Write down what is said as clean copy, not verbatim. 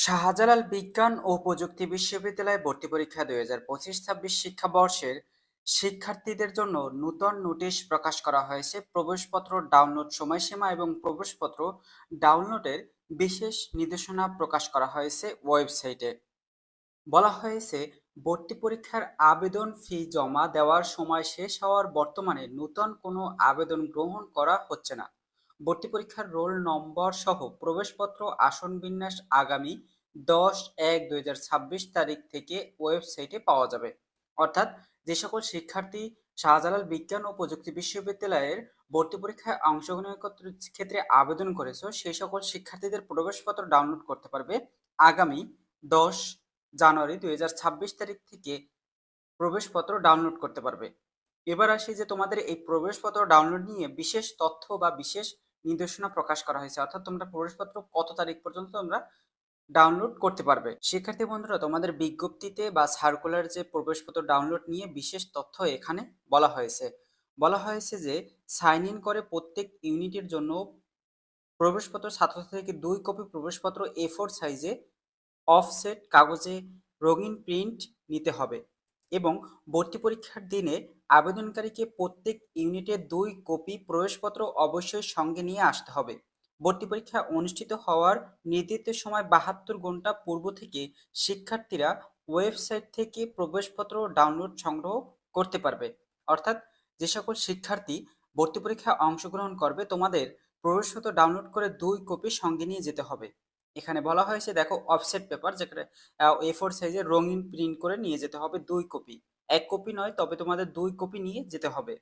শাহজালাল বিজ্ঞান ও প্রযুক্তি বিশ্ববিদ্যালয়ে ভর্তি পরীক্ষা 2025-26 শিক্ষাবর্ষের শিক্ষার্থীদের জন্য নূতন নোটিশ প্রকাশ করা হয়েছে। প্রবেশপত্র ডাউনলোড সময়সীমা এবং প্রবেশপত্র ডাউনলোডের বিশেষ নির্দেশনা প্রকাশ করা হয়েছে ওয়েবসাইটে। বলা হয়েছে, ভর্তি পরীক্ষার আবেদন ফি জমা দেওয়ার সময় শেষ হওয়ার বর্তমানে নূতন কোনো আবেদন গ্রহণ করা হচ্ছে না। ভর্তি পরীক্ষার রোল নম্বর সহ প্রবেশপত্র আসন বিন্যাস আগামী 10-1-2026 তারিখ থেকে ওয়েবসাইটে পাওয়া যাবে। অর্থাৎ যে সকল শিক্ষার্থী শাহজালাল বিজ্ঞান ও প্রযুক্তি বিশ্ববিদ্যালয়ের ভর্তি পরীক্ষায় অংশগ্রহণের ক্ষেত্রে আবেদন করেছে, সেই সকল শিক্ষার্থীদের প্রবেশপত্র ডাউনলোড করতে পারবে আগামী 10 জানুয়ারি 2026 তারিখ থেকে প্রবেশপত্র ডাউনলোড করতে পারবে। এবার আসি যে তোমাদের এই প্রবেশপত্র ডাউনলোড নিয়ে বিশেষ তথ্য বা বিশেষ নির্দেশনা প্রকাশ করা হয়েছে, অর্থাৎ তোমরা প্রবেশপত্র কত তারিখ পর্যন্ত তোমরা ডাউনলোড করতে পারবে। শিক্ষার্থী বন্ধুরা, তোমাদের বিজ্ঞপ্তিতে বা সার্কুলার যে প্রবেশপত্র ডাউনলোড নিয়ে বিশেষ তথ্য এখানে বলা হয়েছে যে সাইন ইন করে প্রত্যেক ইউনিটের জন্য প্রবেশপত্র ছাত্রছাত্রী থেকে 2 কপি প্রবেশপত্র A4 সাইজে অফসেট কাগজে রঙিন প্রিন্ট নিতে হবে এবং ভর্তি পরীক্ষার দিনে আবেদনকারীকে প্রত্যেক ইউনিটে 2 কপি প্রবেশপত্র অবশ্যই সঙ্গে নিয়ে আসতে হবে। ভর্তি পরীক্ষা অনুষ্ঠিত হওয়ার নির্ধারিত সময় 72 ঘন্টা পূর্ব থেকে শিক্ষার্থীরা ওয়েবসাইট থেকে প্রবেশপত্র ডাউনলোড সংগ্রহ করতে পারবে। অর্থাৎ যে সকল শিক্ষার্থী ভর্তি পরীক্ষায় অংশগ্রহণ করবে, তোমাদের প্রবেশপত্র ডাউনলোড করে 2 কপি সঙ্গে নিয়ে যেতে হবে। এখানে বলা হয়েছে, দেখো, অফসেট পেপার, যেখানে A4 সাইজের রঙিন প্রিন্ট করে নিয়ে যেতে হবে 2 কপি। 1 কপি নয়, তবে তোমাদের 2 কপি নিয়ে যেতে হবে।